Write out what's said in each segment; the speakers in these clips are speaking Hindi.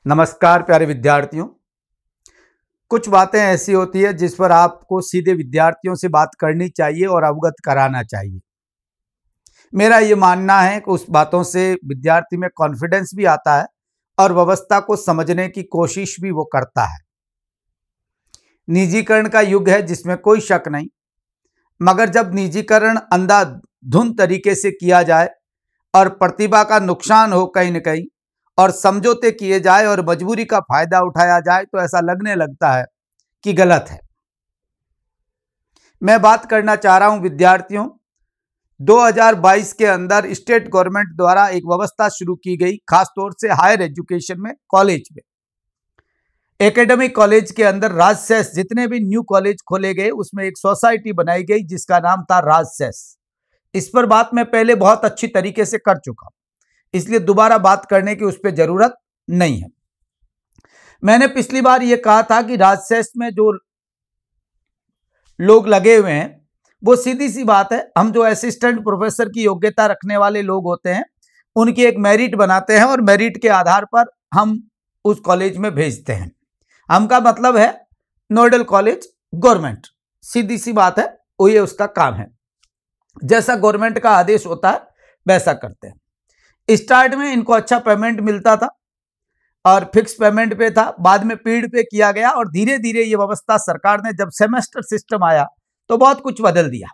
नमस्कार प्यारे विद्यार्थियों। कुछ बातें ऐसी होती है जिस पर आपको सीधे विद्यार्थियों से बात करनी चाहिए और अवगत कराना चाहिए। मेरा ये मानना है कि उस बातों से विद्यार्थी में कॉन्फिडेंस भी आता है और व्यवस्था को समझने की कोशिश भी वो करता है। निजीकरण का युग है जिसमें कोई शक नहीं, मगर जब निजीकरण अंधाधुंध तरीके से किया जाए और प्रतिभा का नुकसान हो कहीं न कहीं और समझौते किए जाए और मजबूरी का फायदा उठाया जाए तो ऐसा लगने लगता है कि गलत है। मैं बात करना चाह रहा हूं विद्यार्थियों, 2022 के अंदर स्टेट गवर्नमेंट द्वारा एक व्यवस्था शुरू की गई, खासतौर से हायर एजुकेशन में, कॉलेज में, एकेडमिक कॉलेज के अंदर राजसेस, जितने भी न्यू कॉलेज खोले गए उसमें एक सोसाइटी बनाई गई जिसका नाम था राजसेस। इस पर बात मैं पहले बहुत अच्छी तरीके से कर चुका, इसलिए दोबारा बात करने की उस पर जरूरत नहीं है। मैंने पिछली बार यह कहा था कि राजसेस में जो लोग लगे हुए हैं वो सीधी सी बात है, हम जो असिस्टेंट प्रोफेसर की योग्यता रखने वाले लोग होते हैं उनकी एक मेरिट बनाते हैं और मेरिट के आधार पर हम उस कॉलेज में भेजते हैं। हम का मतलब है नोडल कॉलेज गवर्नमेंट, सीधी सी बात है, वो ये उसका काम है। जैसा गवर्नमेंट का आदेश होता है वैसा करते हैं। स्टार्ट में इनको अच्छा पेमेंट मिलता था और फिक्स पेमेंट पे था, बाद में पीड पे किया गया और धीरे धीरे ये व्यवस्था सरकार ने, जब सेमेस्टर सिस्टम आया तो बहुत कुछ बदल दिया।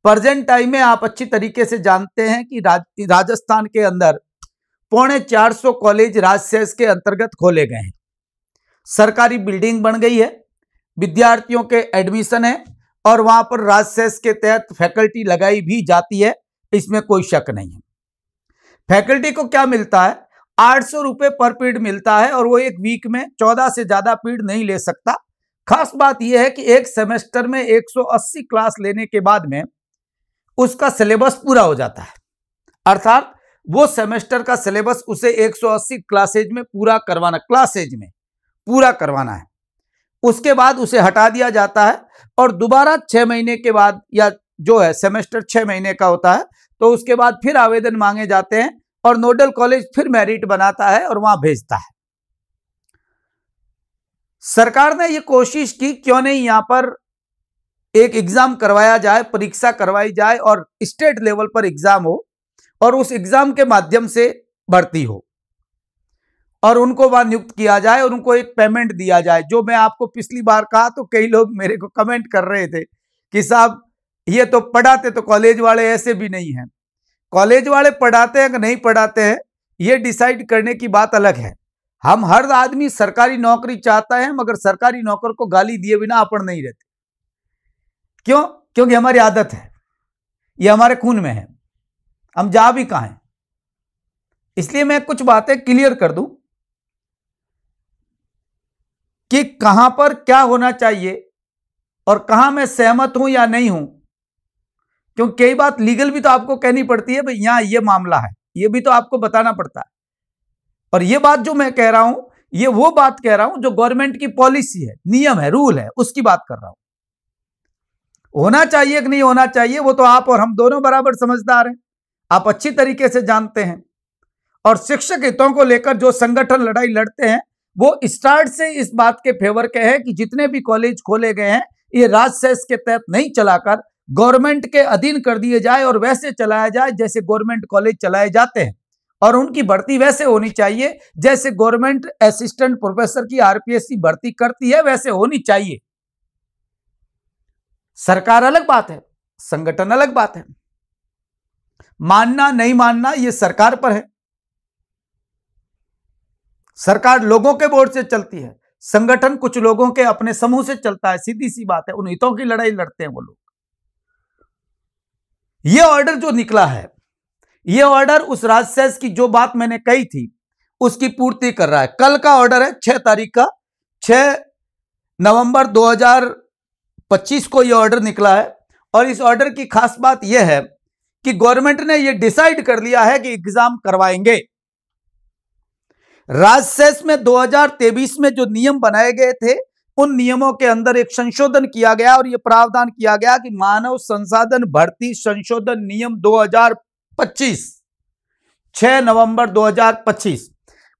प्रेजेंट टाइम में आप अच्छी तरीके से जानते हैं कि राजस्थान के अंदर 450 कॉलेज राजसेस के अंतर्गत खोले गए हैं। सरकारी बिल्डिंग बन गई है, विद्यार्थियों के एडमिशन है और वहां पर राजसेस के तहत फैकल्टी लगाई भी जाती है, इसमें कोई शक नहीं है। फैकल्टी को क्या मिलता है? 800 रुपए पर पीरियड मिलता है और वो एक वीक में 14 से ज्यादा पीरियड नहीं ले सकता। खास बात यह है कि एक सेमेस्टर में 180 क्लास लेने के बाद में उसका सिलेबस पूरा हो जाता है, अर्थात वो सेमेस्टर का सिलेबस उसे 180 क्लासेज में पूरा करवाना, क्लासेज में पूरा करवाना है। उसके बाद उसे हटा दिया जाता है और दोबारा 6 महीने के बाद, या जो है सेमेस्टर 6 महीने का होता है, तो उसके बाद फिर आवेदन मांगे जाते हैं और नोडल कॉलेज फिर मेरिट बनाता है और वहां भेजता है। सरकार ने यह कोशिश की, क्यों नहीं यहां पर एक एग्जाम करवाया जाए, परीक्षा करवाई जाए और स्टेट लेवल पर एग्जाम हो और उस एग्जाम के माध्यम से भर्ती हो और उनको वहां नियुक्त किया जाए और उनको एक पेमेंट दिया जाए। जो मैं आपको पिछली बार कहा तो कई लोग मेरे को कमेंट कर रहे थे कि साहब ये तो पढ़ाते तो कॉलेज वाले ऐसे भी नहीं हैं। कॉलेज वाले पढ़ाते हैं कि नहीं पढ़ाते हैं ये डिसाइड करने की बात अलग है। हम हर आदमी सरकारी नौकरी चाहता है, मगर सरकारी नौकर को गाली दिए बिना अपन नहीं रहते। क्यों? क्योंकि हमारी आदत है, ये हमारे खून में है, हम जा भी कहां हैं। इसलिए मैं कुछ बातें क्लियर कर दूं कि कहां पर क्या होना चाहिए और कहां मैं सहमत हूं या नहीं हूं, क्योंकि कई बात लीगल भी तो आपको कहनी पड़ती है, भाई यहां ये मामला है, ये भी तो आपको बताना पड़ता है। और ये बात जो मैं कह रहा हूं, ये वो बात कह रहा हूं जो गवर्नमेंट की पॉलिसी है, नियम है, रूल है, उसकी बात कर रहा हूं। होना चाहिए कि नहीं होना चाहिए वो तो आप और हम दोनों बराबर समझदार हैं, आप अच्छी तरीके से जानते हैं। और शिक्षक हितों को लेकर जो संगठन लड़ाई लड़ते हैं वो स्टार्ट से इस बात के फेवर के हैं कि जितने भी कॉलेज खोले गए हैं ये राजसेस के तहत नहीं चलाकर गवर्नमेंट के अधीन कर दिए जाए और वैसे चलाया जाए जैसे गवर्नमेंट कॉलेज चलाए जाते हैं, और उनकी भर्ती वैसे होनी चाहिए जैसे गवर्नमेंट असिस्टेंट प्रोफेसर की आरपीएससी भर्ती करती है, वैसे होनी चाहिए। सरकार अलग बात है, संगठन अलग बात है। मानना नहीं मानना ये सरकार पर है। सरकार लोगों के बोर्ड से चलती है, संगठन कुछ लोगों के अपने समूह से चलता है, सीधी सी बात है। उन हितों की लड़ाई लड़ते हैं वो लोग। ये ऑर्डर जो निकला है, ये ऑर्डर उस राजसेस की जो बात मैंने कही थी उसकी पूर्ति कर रहा है। कल का ऑर्डर है 6 तारीख का, 6 नवंबर 2025 को यह ऑर्डर निकला है। और इस ऑर्डर की खास बात यह है कि गवर्नमेंट ने यह डिसाइड कर लिया है कि एग्जाम करवाएंगे। राजसेस में 2023 में जो नियम बनाए गए थे उन नियमों के अंदर एक संशोधन किया गया और यह प्रावधान किया गया कि मानव संसाधन भर्ती संशोधन नियम 2025, 6 नवंबर 2025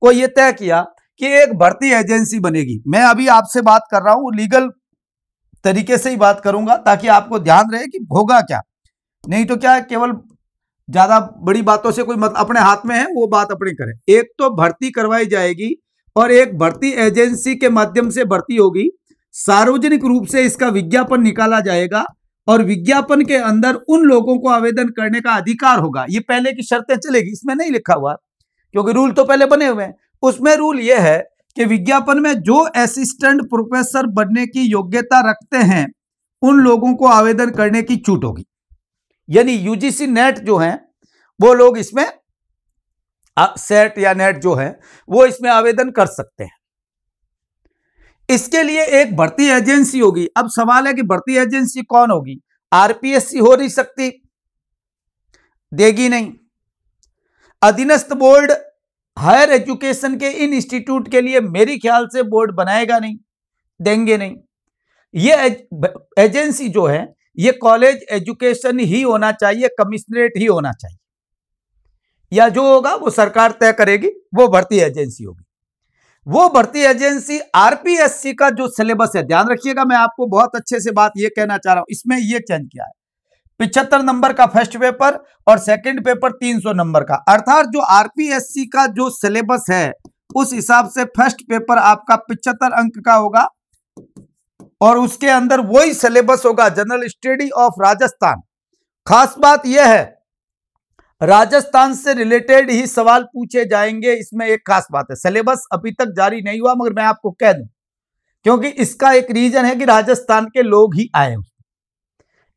को यह तय किया कि एक भर्ती एजेंसी बनेगी। मैं अभी आपसे बात कर रहा हूं लीगल तरीके से ही बात करूंगा ताकि आपको ध्यान रहे कि होगा क्या, नहीं तो क्या केवल ज्यादा बड़ी बातों से कोई मतलब अपने हाथ में है वो बात अपने करें। एक तो भर्ती करवाई जाएगी और एक भर्ती एजेंसी के माध्यम से भर्ती होगी। सार्वजनिक रूप से इसका विज्ञापन निकाला जाएगा और विज्ञापन के अंदर उन लोगों को आवेदन करने का अधिकार होगा। ये पहले की शर्तें चलेगी, इसमें नहीं लिखा हुआ क्योंकि रूल तो पहले बने हुए हैं। उसमें रूल यह है कि विज्ञापन में जो असिस्टेंट प्रोफेसर बनने की योग्यता रखते हैं उन लोगों को आवेदन करने की छूट होगी। यानी यूजीसी नेट जो है वो लोग इसमें सेट या नेट जो है वो इसमें आवेदन कर सकते हैं। इसके लिए एक भर्ती एजेंसी होगी। अब सवाल है कि भर्ती एजेंसी कौन होगी? आरपीएससी हो नहीं सकती, देगी नहीं। अधीनस्थ बोर्ड हायर एजुकेशन के इन इंस्टीट्यूट के लिए मेरी ख्याल से बोर्ड बनाएगा नहीं, देंगे नहीं। ये एजेंसी जो है ये कॉलेज एजुकेशन ही होना चाहिए, कमिश्नरेट ही होना चाहिए, या जो होगा वो सरकार तय करेगी, वो भर्ती एजेंसी होगी। वो भर्ती एजेंसी आरपीएससी का जो सिलेबस है, ध्यान रखिएगा, मैं आपको बहुत अच्छे से बात ये कहना चाह रहा हूं, इसमें ये चेंज किया है 75 नंबर का फर्स्ट पेपर और सेकंड पेपर 300 नंबर का, अर्थात जो आरपीएससी का जो सिलेबस है उस हिसाब से फर्स्ट पेपर आपका 75 अंक का होगा और उसके अंदर वही सिलेबस होगा जनरल स्टडी ऑफ राजस्थान। खास बात यह है राजस्थान से रिलेटेड ही सवाल पूछे जाएंगे। इसमें एक खास बात है, सिलेबस अभी तक जारी नहीं हुआ मगर मैं आपको कह दूं क्योंकि इसका एक रीजन है कि राजस्थान के लोग ही आए।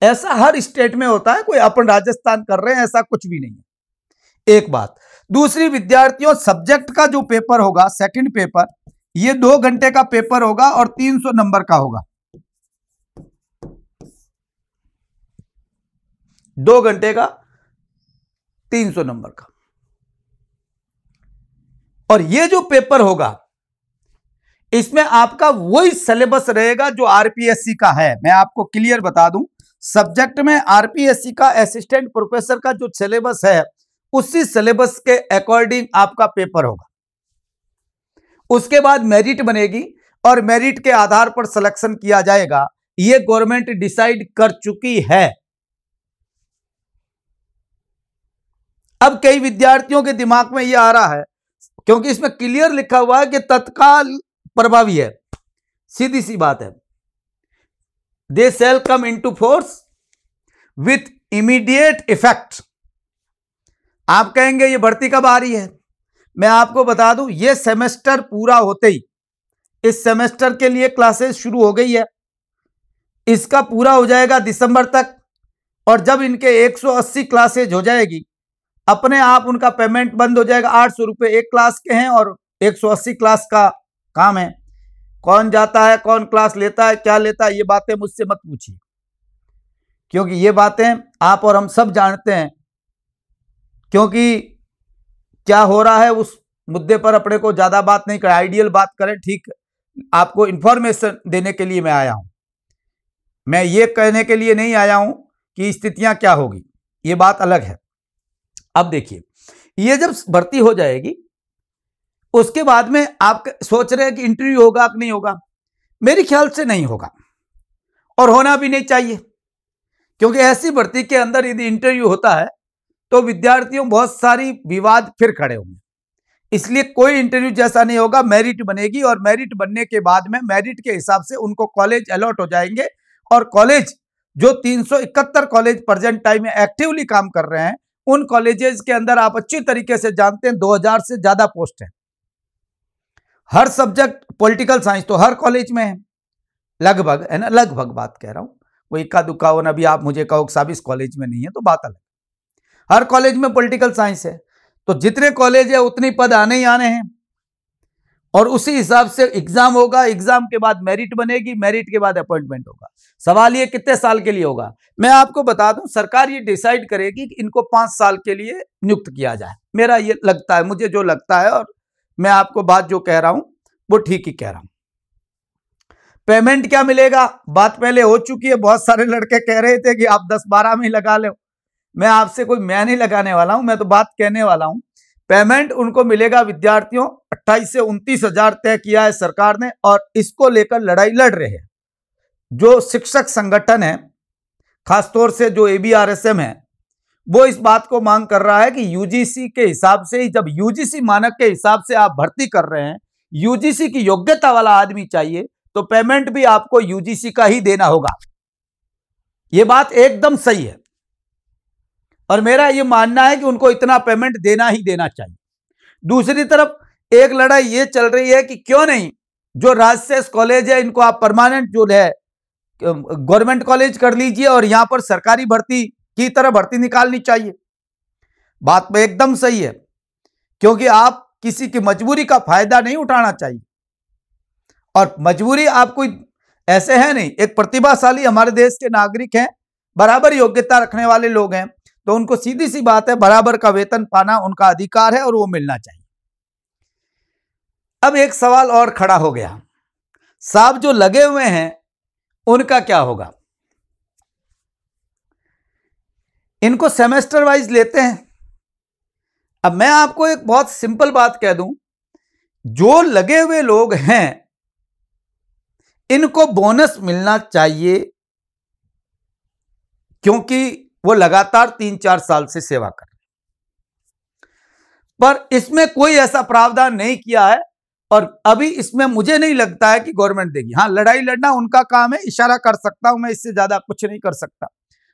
ऐसा हर स्टेट में होता है, कोई अपन राजस्थान कर रहे हैं ऐसा कुछ भी नहीं है। एक बात। दूसरी, विद्यार्थियों सब्जेक्ट का जो पेपर होगा सेकंड पेपर, ये 2 घंटे का पेपर होगा और 300 नंबर का होगा। 2 घंटे का 300 नंबर का। और ये जो पेपर होगा इसमें आपका वही सिलेबस रहेगा जो आरपीएससी का है। मैं आपको क्लियर बता दूं, सब्जेक्ट में आरपीएससी का असिस्टेंट प्रोफेसर का जो सिलेबस है उसी सिलेबस के अकॉर्डिंग आपका पेपर होगा। उसके बाद मेरिट बनेगी और मेरिट के आधार पर सिलेक्शन किया जाएगा। यह गवर्नमेंट डिसाइड कर चुकी है। अब कई विद्यार्थियों के दिमाग में यह आ रहा है क्योंकि इसमें क्लियर लिखा हुआ है कि तत्काल प्रभावी है, सीधी सी बात है, they shall come into force with immediate effect. आप कहेंगे ये भर्ती कब आ रही है? मैं आपको बता दूं, ये सेमेस्टर पूरा होते ही, इस सेमेस्टर के लिए क्लासेस शुरू हो गई है, इसका पूरा हो जाएगा दिसंबर तक और जब इनके 180 क्लासेज हो जाएगी अपने आप उनका पेमेंट बंद हो जाएगा। 800 रुपये एक क्लास के हैं और 180 क्लास का काम है। कौन जाता है, कौन क्लास लेता है, क्या लेता है, ये बातें मुझसे मत पूछिए क्योंकि ये बातें आप और हम सब जानते हैं। क्योंकि क्या हो रहा है उस मुद्दे पर अपने को ज्यादा बात नहीं करें, आइडियल बात करें। ठीक, आपको इंफॉर्मेशन देने के लिए मैं आया हूं, मैं ये कहने के लिए नहीं आया हूं कि स्थितियां क्या होगी, ये बात अलग है। अब देखिए, ये जब भर्ती हो जाएगी उसके बाद में आप सोच रहे हैं कि इंटरव्यू होगा कि नहीं होगा। मेरे ख्याल से नहीं होगा और होना भी नहीं चाहिए क्योंकि ऐसी भर्ती के अंदर यदि इंटरव्यू होता है तो विद्यार्थियों बहुत सारी विवाद फिर खड़े होंगे। इसलिए कोई इंटरव्यू जैसा नहीं होगा, मेरिट बनेगी और मेरिट बनने के बाद में मेरिट के हिसाब से उनको कॉलेज अलॉट हो जाएंगे और कॉलेज जो 371 कॉलेज प्रेजेंट टाइम में एक्टिवली काम कर रहे हैं उन कॉलेजेस के अंदर आप अच्छी तरीके से जानते हैं 2000 से ज्यादा पोस्ट है। हर सब्जेक्ट, पॉलिटिकल साइंस तो हर कॉलेज में है लगभग, है ना, लगभग बात कह रहा हूं, वो इक्का दुक्का हो ना, अभी आप मुझे कहो सब इस कॉलेज में नहीं है तो बात अलग। हर कॉलेज में पॉलिटिकल साइंस है तो जितने कॉलेज है उतने पद आने ही आने हैं और उसी हिसाब से एग्जाम होगा। एग्जाम के बाद मेरिट बनेगी, मेरिट के बाद अपॉइंटमेंट होगा। सवाल ये कितने साल के लिए होगा? मैं आपको बता दूं, सरकार ये डिसाइड करेगी कि इनको 5 साल के लिए नियुक्त किया जाए। मेरा ये लगता है, मुझे जो लगता है, और मैं आपको बात जो कह रहा हूं वो ठीक ही कह रहा हूं। पेमेंट क्या मिलेगा? बात पहले हो चुकी है, बहुत सारे लड़के कह रहे थे कि आप 10-12 में ही लगा लो। मैं आपसे कोई मैं नहीं लगाने वाला हूं, मैं तो बात कहने वाला हूं। पेमेंट उनको मिलेगा विद्यार्थियों 28 से 29 हजार तय किया है सरकार ने, और इसको लेकर लड़ाई लड़ रहे हैं जो शिक्षक संगठन है, खासतौर से जो ABRSM है, वो इस बात को मांग कर रहा है कि यूजीसी के हिसाब से ही, जब यूजीसी मानक के हिसाब से आप भर्ती कर रहे हैं, यूजीसी की योग्यता वाला आदमी चाहिए, तो पेमेंट भी आपको यूजीसी का ही देना होगा। यह बात एकदम सही है और मेरा यह मानना है कि उनको इतना पेमेंट देना ही देना चाहिए। दूसरी तरफ एक लड़ाई यह चल रही है कि क्यों नहीं जो राजशेष कॉलेज है इनको आप परमानेंट जो है गवर्नमेंट कॉलेज कर लीजिए और यहां पर सरकारी भर्ती की तरह भर्ती निकालनी चाहिए। बात में एकदम सही है, क्योंकि आप किसी की मजबूरी का फायदा नहीं उठाना चाहिए, और मजबूरी आपको ऐसे है नहीं। एक प्रतिभाशाली हमारे देश के नागरिक हैं, बराबर योग्यता रखने वाले लोग हैं, तो उनको सीधी सी बात है बराबर का वेतन पाना उनका अधिकार है और वो मिलना चाहिए। अब एक सवाल और खड़ा हो गया, साहब जो लगे हुए हैं उनका क्या होगा? इनको सेमेस्टर वाइज लेते हैं। अब मैं आपको एक बहुत सिंपल बात कह दूं, जो लगे हुए लोग हैं इनको बोनस मिलना चाहिए, क्योंकि वो लगातार 3-4 साल से सेवा कर रहे हैं। पर इसमें कोई ऐसा प्रावधान नहीं किया है और अभी इसमें मुझे नहीं लगता है कि गवर्नमेंट देगी। हां, लड़ाई लड़ना उनका काम है, इशारा कर सकता हूं मैं, इससे ज्यादा कुछ नहीं कर सकता।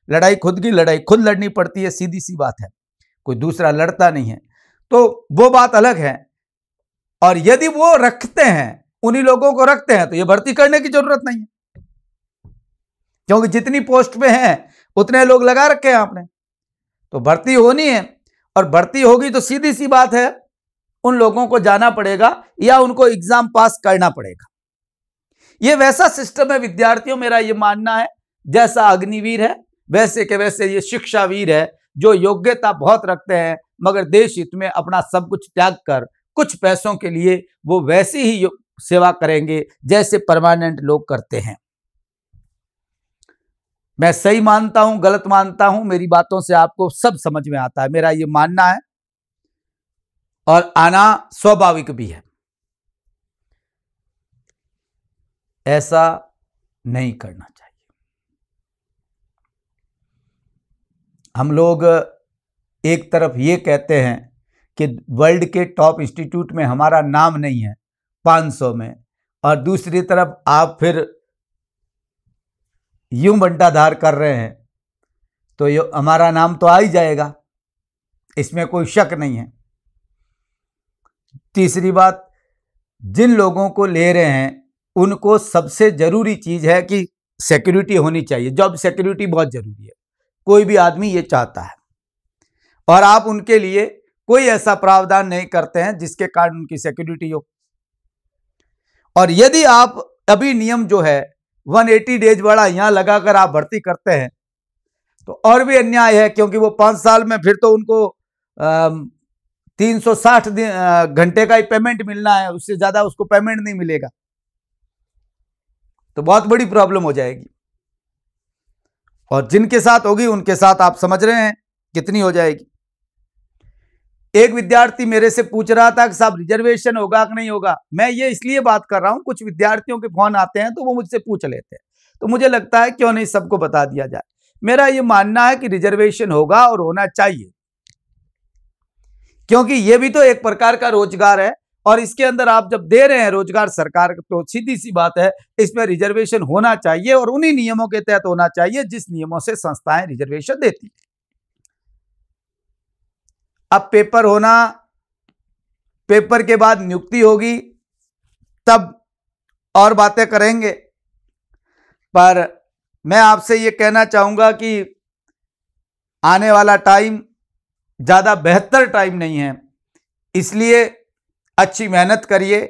लड़ाई खुद की लड़ाई खुद लड़नी पड़ती है, सीधी सी बात है, कोई दूसरा लड़ता नहीं है, तो वो बात अलग है। और यदि वो रखते हैं, उन्हीं लोगों को रखते हैं, तो ये भर्ती करने की जरूरत नहीं है, क्योंकि जितनी पोस्ट पे हैं उतने लोग लगा रखे हैं आपने, तो भर्ती होनी है। और भर्ती होगी तो सीधी सी बात है उन लोगों को जाना पड़ेगा या उनको एग्जाम पास करना पड़ेगा। ये वैसा सिस्टम है विद्यार्थियों, मेरा ये मानना है, जैसा अग्निवीर है वैसे के वैसे ये शिक्षावीर है, जो योग्यता बहुत रखते हैं मगर देश हित में अपना सब कुछ त्याग कर कुछ पैसों के लिए वो वैसी ही सेवा करेंगे जैसे परमानेंट लोग करते हैं। मैं सही मानता हूं, गलत मानता हूं, मेरी बातों से आपको सब समझ में आता है, मेरा ये मानना है और आना स्वाभाविक भी है। ऐसा नहीं करना चाहिए। हम लोग एक तरफ ये कहते हैं कि वर्ल्ड के टॉप इंस्टीट्यूट में हमारा नाम नहीं है 500 में, और दूसरी तरफ आप फिर यूं बंटाधार कर रहे हैं, तो ये हमारा नाम तो आ ही जाएगा, इसमें कोई शक नहीं है। तीसरी बात, जिन लोगों को ले रहे हैं उनको सबसे जरूरी चीज है कि सिक्योरिटी होनी चाहिए, जॉब सिक्योरिटी बहुत जरूरी है, कोई भी आदमी ये चाहता है, और आप उनके लिए कोई ऐसा प्रावधान नहीं करते हैं जिसके कारण उनकी सिक्योरिटी हो। और यदि आप अभी नियम जो है 180 डेज वाला यहां लगाकर आप भर्ती करते हैं तो और भी अन्याय है, क्योंकि वो 5 साल में फिर तो उनको 360 घंटे का ही पेमेंट मिलना है, उससे ज्यादा उसको पेमेंट नहीं मिलेगा, तो बहुत बड़ी प्रॉब्लम हो जाएगी। और जिनके साथ होगी उनके साथ आप समझ रहे हैं कितनी हो जाएगी। एक विद्यार्थी मेरे से पूछ रहा था कि साहब रिजर्वेशन होगा कि नहीं होगा। मैं ये इसलिए बात कर रहा हूं, कुछ विद्यार्थियों के फोन आते हैं तो वो मुझसे पूछ लेते हैं, तो मुझे लगता है क्यों नहीं सबको बता दिया जाए। मेरा ये मानना है कि रिजर्वेशन होगा और होना चाहिए, क्योंकि ये भी तो एक प्रकार का रोजगार है, और इसके अंदर आप जब दे रहे हैं रोजगार सरकार, तो सीधी सी बात है इसमें रिजर्वेशन होना चाहिए, और उन्हीं नियमों के तहत होना चाहिए जिस नियमों से संस्थाएं रिजर्वेशन देती। अब पेपर होना, पेपर के बाद नियुक्ति होगी, तब और बातें करेंगे। पर मैं आपसे ये कहना चाहूंगा कि आने वाला टाइम ज्यादा बेहतर टाइम नहीं है, इसलिए अच्छी मेहनत करिए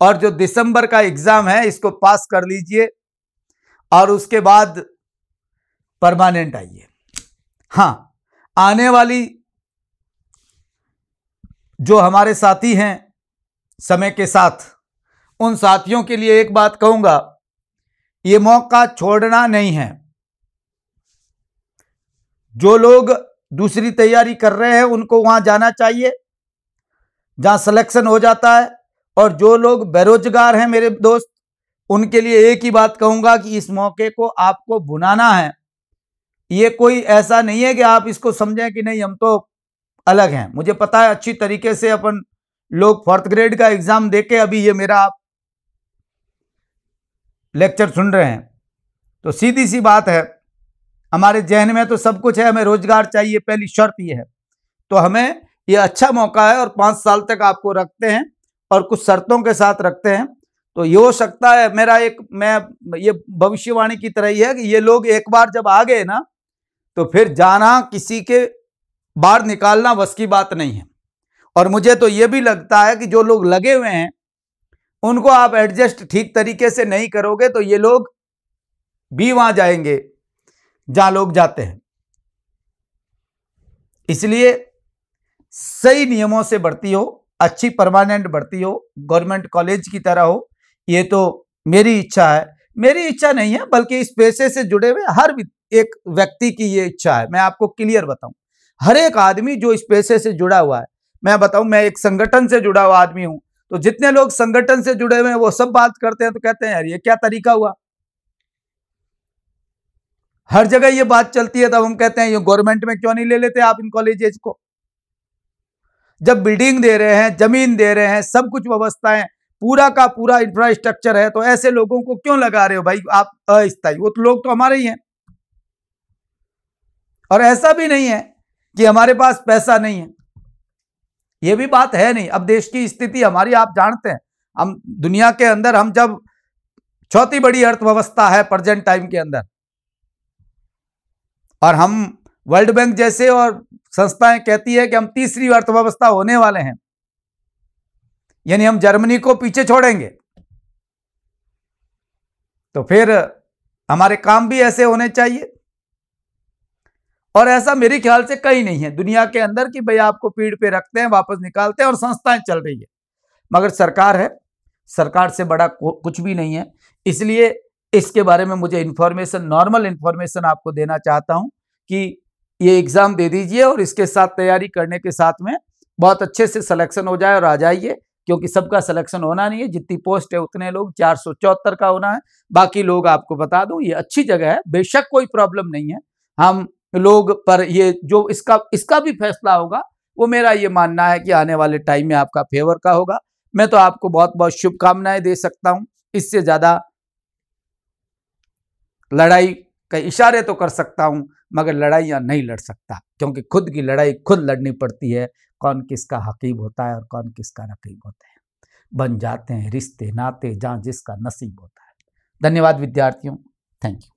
और जो दिसंबर का एग्जाम है इसको पास कर लीजिए और उसके बाद परमानेंट आइए। हां, आने वाली जो हमारे साथी हैं समय के साथ, उन साथियों के लिए एक बात कहूंगा, ये मौका छोड़ना नहीं है। जो लोग दूसरी तैयारी कर रहे हैं उनको वहां जाना चाहिए, जहां सिलेक्शन हो जाता है। और जो लोग बेरोजगार हैं मेरे दोस्त, उनके लिए एक ही बात कहूंगा कि इस मौके को आपको भुनाना है। ये कोई ऐसा नहीं है कि आप इसको समझें कि नहीं हम तो अलग हैं। मुझे पता है अच्छी तरीके से अपन लोग 4th ग्रेड का एग्जाम देके अभी ये मेरा आप लेक्चर सुन रहे हैं। तो सीधी सी बात है, हमारे जहन में तो सब कुछ है, हमें रोजगार चाहिए, पहली शर्त ये है। तो हमें ये अच्छा मौका है और 5 साल तक आपको रखते हैं और कुछ शर्तों के साथ रखते हैं। तो ये हो सकता है मेरा एक, मैं ये भविष्यवाणी की तरह ही है कि ये लोग एक बार जब आ गए ना, तो फिर जाना किसी के बाहर निकालना बस की बात नहीं है। और मुझे तो ये भी लगता है कि जो लोग लगे हुए हैं उनको आप एडजस्ट ठीक तरीके से नहीं करोगे तो ये लोग भी वहां जाएंगे जहां लोग जाते हैं। इसलिए सही नियमों से भर्ती हो, अच्छी परमानेंट भर्ती हो, गवर्नमेंट कॉलेज की तरह हो। ये तो मेरी इच्छा है, मेरी इच्छा नहीं है बल्कि इस पेशे से जुड़े हुए हर एक व्यक्ति की ये इच्छा है। मैं आपको क्लियर बताऊं, हर एक आदमी जो इस पेशे से जुड़ा हुआ है, मैं बताऊं मैं एक संगठन से जुड़ा हुआ आदमी हूं, तो जितने लोग संगठन से जुड़े हुए हैं वो सब बात करते हैं तो कहते हैं यार ये क्या तरीका हुआ। हर जगह ये बात चलती है, तब हम कहते हैं ये गवर्नमेंट में क्यों नहीं ले लेते आप इन कॉलेजेस को। जब बिल्डिंग दे रहे हैं, जमीन दे रहे हैं, सब कुछ व्यवस्थाएं, पूरा का पूरा इंफ्रास्ट्रक्चर है, तो ऐसे लोगों को क्यों लगा रहे हो भाई आप अस्थायी। वो तो लोग तो हमारे ही हैं। और ऐसा भी नहीं है कि हमारे पास पैसा नहीं है, ये भी बात है नहीं। अब देश की स्थिति हमारी आप जानते हैं, हम दुनिया के अंदर हम जब चौथी बड़ी अर्थव्यवस्था है प्रेजेंट टाइम के अंदर, और हम वर्ल्ड बैंक जैसे और संस्थाएं कहती है कि हम तीसरी अर्थव्यवस्था होने वाले हैं, यानी हम जर्मनी को पीछे छोड़ेंगे। तो फिर हमारे काम भी ऐसे होने चाहिए। और ऐसा मेरे ख्याल से कहीं नहीं है दुनिया के अंदर कि भाई आपको पीठ पे रखते हैं वापस निकालते हैं और संस्थाएं चल रही है। मगर सरकार है, सरकार से बड़ा कुछ भी नहीं है। इसलिए इसके बारे में मुझे इंफॉर्मेशन, नॉर्मल इंफॉर्मेशन आपको देना चाहता हूं कि ये एग्जाम दे दीजिए और इसके साथ तैयारी करने के साथ में बहुत अच्छे से सिलेक्शन हो जाए और आ जाइए, क्योंकि सबका सिलेक्शन होना नहीं है। जितनी पोस्ट है उतने लोग 474 का होना है। बाकी लोग आपको बता दूं ये अच्छी जगह है, बेशक कोई प्रॉब्लम नहीं है। हम लोग पर ये जो इसका भी फैसला होगा वो मेरा ये मानना है कि आने वाले टाइम में आपका फेवर का होगा। मैं तो आपको बहुत बहुत शुभकामनाएं दे सकता हूं, इससे ज्यादा लड़ाई के इशारे तो कर सकता हूं मगर लड़ाइयां नहीं लड़ सकता, क्योंकि खुद की लड़ाई खुद लड़नी पड़ती है। कौन किसका हकीम होता है और कौन किसका रकीब होता है, बन जाते हैं रिश्ते नाते जहां जिसका नसीब होता है। धन्यवाद विद्यार्थियों, थैंक यू।